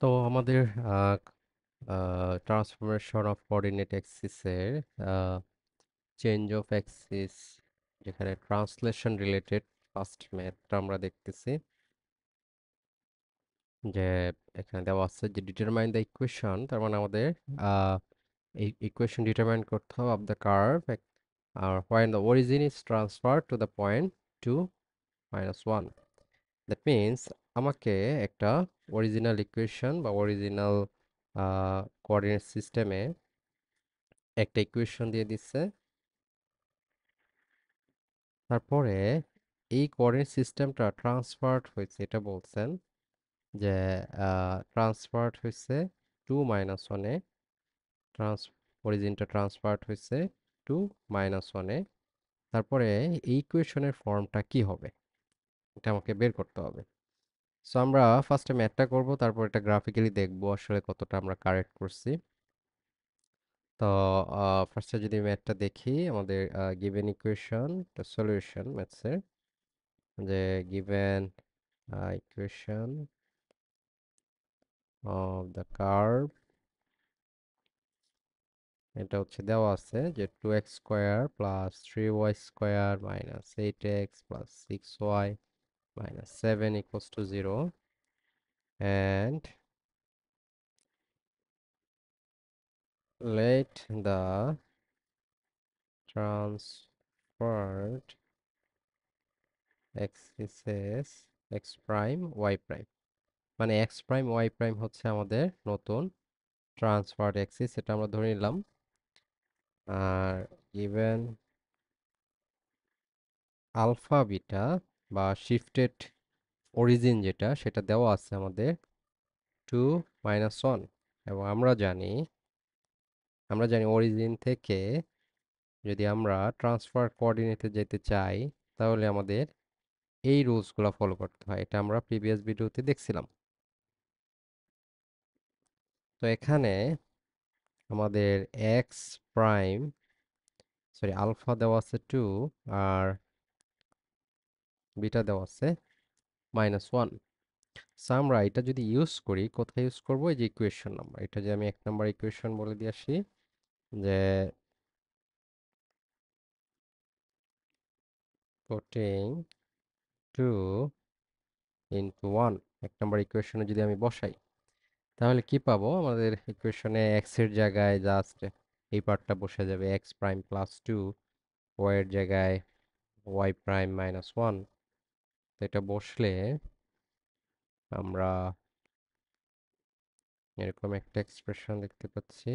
তো আমাদের transformation of coordinate অ্যাক্সিসের চেঞ্জ অফ অ্যাক্সিস যেখানে ট্রান্সলেশন রিলেটেড ফার্স্ট ম্যাথটা আমরা দেখতেছি যে এখানে দেওয়া আছে যে ডিটারমাইন দ্য ইকুয়েশন, তার মানে আমাদের আহ, এই ইকুয়েশন ডিটারমাইন করতে হবে অফ দ্য কার্ভ আর when the origin is transfer to the point 2 - 1। That means আমাকে একটা অরিজিনাল ইকুয়েশন বা অরিজিনাল কোঅর্ডিনেট সিস্টেমে একটা ইকুয়েশন দিয়ে দিচ্ছে। তারপরে এই কোঅর্ডিনেট সিস্টেমটা ট্রান্সফার্ড হয়েছে, এটা বলছেন যে ট্রান্সফার্ড হয়েছে 2 - 1-এ, ট্রান্স অরিজিনটা ট্রান্সফার্ড হয়েছে 2 - 1-এ। তারপরে এই ইকুয়েশনের ফর্মটা কি হবে এটা আমাকে বের করতে হবে। সো আমরা ফার্স্টে ম্যাথটা করব, তারপর এটা গ্রাফিক্যালি দেখবো আসলে কতটা আমরা কারেক্ট করছি। তো ফার্স্টে যদি ম্যাথটা দেখি, আমাদের গিভেন ইকুয়েশন সলিউশন ম্যাথসের যে given equation of the curve, এটা হচ্ছে দেওয়া আছে যে 2x square plus 3y square minus 8x plus 6y minus 7 equals to 0, and let the transferred axes x prime y prime, মানে x prime y prime হচ্ছে আমাদের নতুন ট্রান্সফার্ড অ্যাক্সিস, এটা আমরা ধরে নিলাম। আর given আলফা বিটা বা শিফটেড অরিজিন যেটা সেটা দেওয়া আছে আমাদের 2 - 1, এবং আমরা জানি অরিজিন থেকে যদি আমরা ট্রান্সফার কোঅর্ডিনেটে যেতে চাই তাহলে আমাদের এই রুলসগুলো ফলো করতে হয়, এটা আমরা প্রিভিয়াস ভিডিওতে দেখছিলাম। তো এখানে আমাদের এক্স প্রাইম সরি আলফা দেওয়া আছে 2 আর বিটা দেওয়া আছে -1। সো আমরা এটা যদি ইউজ করি, কোথায় ইউজ করব, এই যে ইকুয়েশন নাম্বার, এটা যে আমি 1 নম্বর ইকুয়েশন বলে দিয়ে আসি যে putting 2 into 1 1 নম্বর ইকুয়েশনে যদি আমি বসাই তাহলে কি পাবো, আমাদের ইকুয়েশনে এক্স এর জায়গায় জাস্ট এই পার্টটা বসে যাবে, এক্স প্রাইম প্লাস 2, ওয়াই এর জায়গায় ওয়াই প্রাইম -1। তো এটা বসলে আমরা এরকম একটা এক্সপ্রেশন দেখতে পাচ্ছি।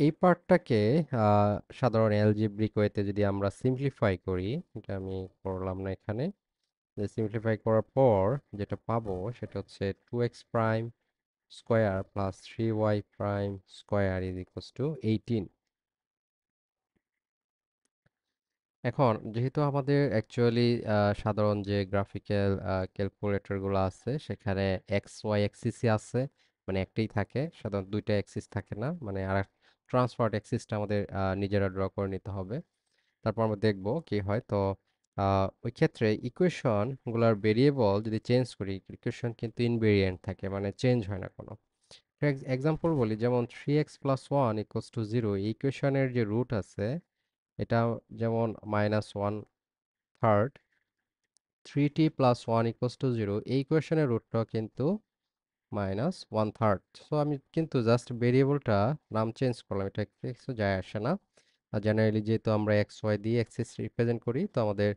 এই পার্টটাকে সাধারণ অ্যালজেব্রিক ওয়েতে যদি আমরা সিম্পলিফাই করি, এটা আমি করলাম না এখানে, যে সিম্পলিফাই করার পর যেটা পাবো সেটা হচ্ছে 2x prime square plus 3y prime square is equals to 18। এখন যেহেতু আমাদের অ্যাকচুয়ালি সাধারণ যে গ্রাফিক্যাল ক্যালকুলেটরগুলো আছে সেখানে এক্স ওয়াই অ্যাক্সিসই আছে, মানে একটাই থাকে, সাধারণত দুইটা অ্যাক্সিস থাকে না, মানে আর ট্রান্সফার্ড অ্যাক্সিসটা আমাদের নিজেরা ড্র করে নিতে হবে। তারপর আমরা দেখব কি হয়। তো ওই ক্ষেত্রে ইকুয়েশনগুলোর ভেরিয়েবল যদি চেঞ্জ করি, ইকুয়েশন কিন্তু ইনভেরিয়েন্ট থাকে, মানে চেঞ্জ হয় না কোনো। এক্সাম্পল বলি, যেমন 3x+1 = 0, এই ইকুয়েশনের যে রুট আছে এটা যেমন -1/3, 3t+1 = 0, এই ইকুয়েশনের রুটটা কিন্তু -1/3। সো আমি কিন্তু জাস্ট ভেরিয়েবলটা নাম চেঞ্জ করলাম, এটা কিছু যায় আসে না। আর জেনারেলি যেহেতু আমরা এক্স ওয়াই দিয়ে অ্যাক্সিস রিপ্রেজেন্ট করি, তো আমাদের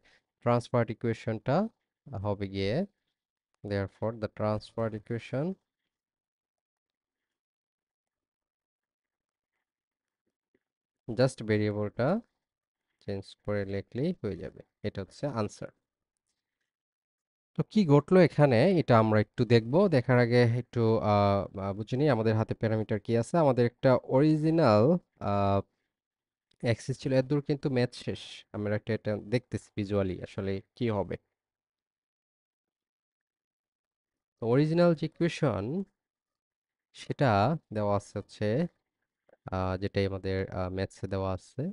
ট্রান্সফার্ড ইকুয়েশনটা হবে গিয়ে therefore the transferred equation just ভেরিয়েবলটা চেঞ্জ করে লিখলেই হয়ে যাবে, এটা হচ্ছে আনসার। তো কি ঘটলো এখানে এটা আমরা একটু দেখব, দেখার আগে একটু বুঝে নিই আমাদের হাতে প্যারামিটার কি আছে। আমাদের একটা অরিজিনাল অ্যাক্সিস ছিল, এতদূর কিন্তু ম্যাথ শেষ। আমরা একটা এটা দেখতেছি ভিজুয়ালি আসলে কি হবে। তো অরিজিনাল যে ইকুয়েশন সেটা দেওয়া আছে হচ্ছে যেটাই আমাদের ম্যাথসে দেওয়া আছে।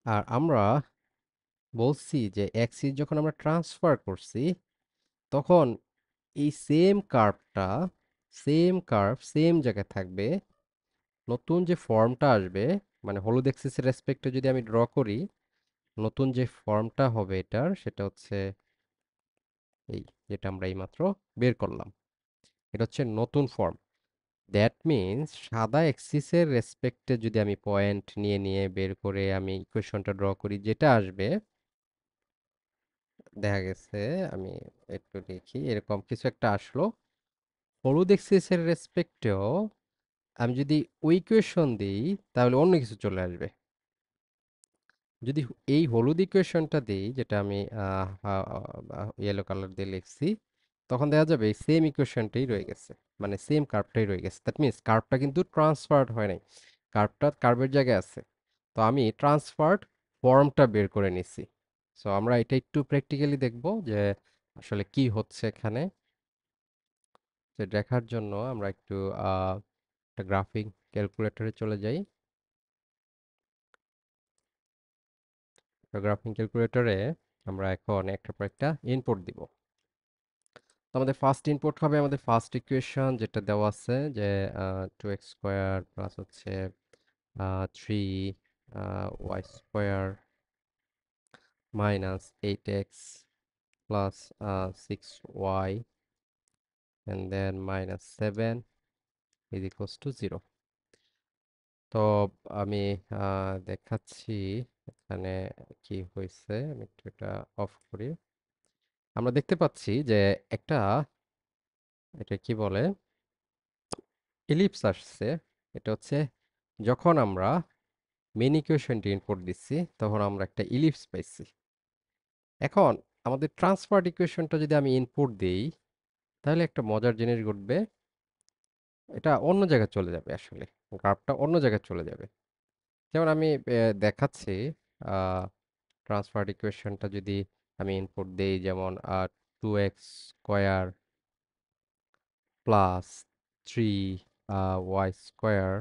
আর আমরা বলছি যে অ্যাক্সিস যখন আমরা ট্রান্সফার করছি তখন এই সেম কার্ভ সেম জায়গায় থাকবে। নতুন যে ফর্মটা আসবে, মানে হলুদ অ্যাক্সিসের রেসপেক্টে যদি আমি ড্র করি, নতুন যে ফর্মটা হবে এটার সেটা হচ্ছে এই, যেটা আমরা এইমাত্র বের করলাম। এটা হচ্ছে নতুন ফর্ম। দ্যাট মিন্স সাদা অ্যাক্সিসের রেসপেক্টে যদি আমি পয়েন্ট নিয়ে নিয়ে বের করে আমি ইকুয়েশনটা ড্র করি, যেটা আসবে দেখা গেছে, আমি একটু লিখি, এরকম কিছু একটা আসলো। হলুদ অ্যাক্সিসের রেসপেক্টেও আমি যদি ওই ইকুয়েশন দিই তাহলে অন্য কিছু চলে আসবে। যদি এই হলুদ ইকুয়েশনটা দিই, যেটা আমি ইয়েলো কালার দিয়ে লিখছি, তখন দেখা যাবে এই সেম ইকুয়েশনটাই রয়ে গেছে, মানে সেম কার্ভটাই রয়ে গেছে। দ্যাট মিন্স কার্ভটা কিন্তু ট্রান্সফার্ড হয় নাই, কার্ভটা কার্ভের জায়গায় আছে। তো আমি ট্রান্সফার্ড ফর্মটা বের করে নিছি। সো আমরা এটা একটু প্র্যাকটিক্যালি দেখব যে আসলে কি হচ্ছে এখানে। তো দেখার জন্য আমরা একটু একটা গ্রাফিক ক্যালকুলেটরে চলে যাই। গ্রাফিং ক্যালকুলেটরে আমরা এখন একটা পর একটা ইনপুট দিব। তো আমাদের ফার্স্ট ইনপুট হবে আমাদের ফার্স্ট ইকুয়েশন, যেটা দেওয়া আছে যে 2x² প্লাস হচ্ছে 3y² minus 8x plus 6y and then minus 7 is equals to 0। তো আমি দেখাচ্ছি এখানে কি হয়েছে। আমি একটু এটা অফ করি। আমরা দেখতে পাচ্ছি যে একটা, এটা কি বলে, ইলিপস আসছে। এটা হচ্ছে যখন আমরা মেন ইকুয়েশনটি ইনপুট দিচ্ছি তখন আমরা একটা ইলিপস পাইছি। এখন আমাদের ট্রান্সফার্ড ইকুয়েশনটা যদি আমি ইনপুট দিই তাহলে একটা মজার জিনিস ঘটবে, এটা অন্য জায়গায় চলে যাবে, আসলে গ্রাফটা অন্য জায়গায় চলে যাবে। যেমন আমি দেখাচ্ছি, ট্রান্সফার্ড ইকুয়েশনটা যদি আমি ইনপুট দেই, যেমন 2x² প্লাস 3y²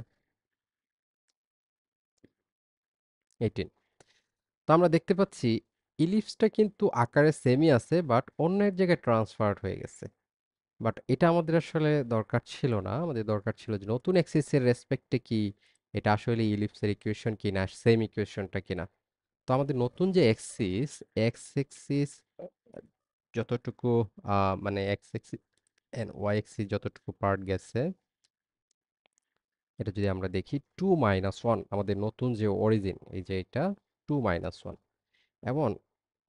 18। তো আমরা দেখতে পাচ্ছি ইলিপসটা কিন্তু আকারে সেমই আছে, বাট অন্যের জায়গায় ট্রান্সফার হয়ে গেছে। বাট এটা আমাদের আসলে দরকার ছিল না। আমাদের দরকার ছিল যে নতুন অ্যাক্সিসের রেসপেক্টে কি এটা আসলে ইলিপসের ইকুয়েশন কিনা, সেম ইকুয়েশনটা কিনা। তো আমাদের নতুন যে অ্যাক্সিস, এক্স অ্যাক্সিস যতটুকু মানে X axis and Y axis যতটুকু পার্ট গেছে, এটা যদি আমরা দেখি 2 - 1, আমাদের নতুন যে অরিজিন, এই যে এটা 2 - 1। এবং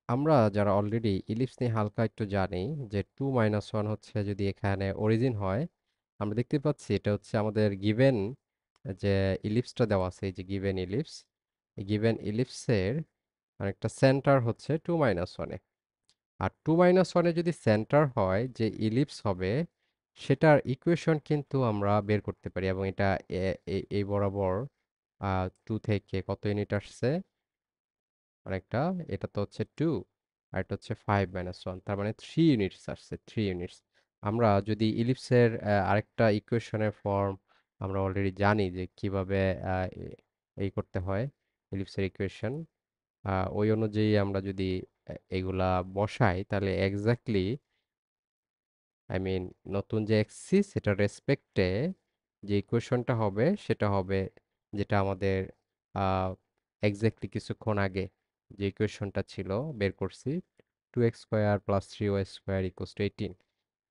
আমরা যারা অলরেডি ইলিপস নিয়ে হালকা একটু জানি যে 2 - 1 হচ্ছে যদি এখানে অরিজিন হয়, আমরা দেখতে পাচ্ছি এটা হচ্ছে আমাদের গিভেন যে ইলিপসটা দেওয়া আছে, এই যে গিভেন ইলিপস, এই গিভেন ইলিপসের একটা সেন্টার হচ্ছে 2 - 1-এ। আর 2 - 1-এ যদি সেন্টার হয়, যে ইলিপস হবে সেটার ইকুয়েশন কিন্তু আমরা বের করতে পারি। এবং এটা এই বরাবর 2 থেকে কত ইউনিট আসছে অনেকটা, এটা তো হচ্ছে 2 আর এটা হচ্ছে 5 - 1, তার মানে 3 ইউনিটস আসছে, 3 ইউনিটস। আমরা যদি ইলিপসের আরেকটা ইকুয়েশনের ফর্ম আমরা অলরেডি জানি যে কিভাবে এই করতে হয় ইলিপসের ইকুয়েশন, ওই অনুযায়ী আমরা যদি এগুলা বসাই তাহলে এক্স্যাক্টলি, আই মিন নতুন যে এক্সিস সেটার রেসপেক্টে যে ইকুয়েশনটা হবে সেটা হবে যেটা আমাদের এক্স্যাক্টলি কিছুক্ষণ আগে যে ইকুয়েশনটা ছিল বের করছি, 2x² plus 3y² equals to 18।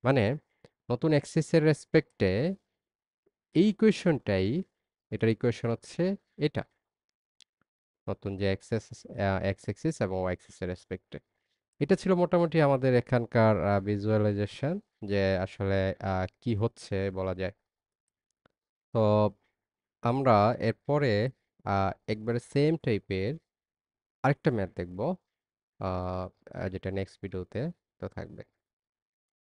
মানে নতুন এক্সিসের রেসপেক্টে এই ইকুয়েশনটাই, এটার ইকুয়েশন হচ্ছে এটা, নতুন যে এক্সেস এক্স এক্সিস এবং ওয়াই এক্সিসের রেসপেক্টে। এটা ছিল মোটামুটি আমাদের এখানকার ভিজুয়ালাইজেশন, যে আসলে কি হচ্ছে বলা যায়। তো আমরা এরপরে একবারে সেম টাইপের আরেকটা ম্যাথ দেখব, যেটা নেক্সট ভিডিওতে তো থাকবে।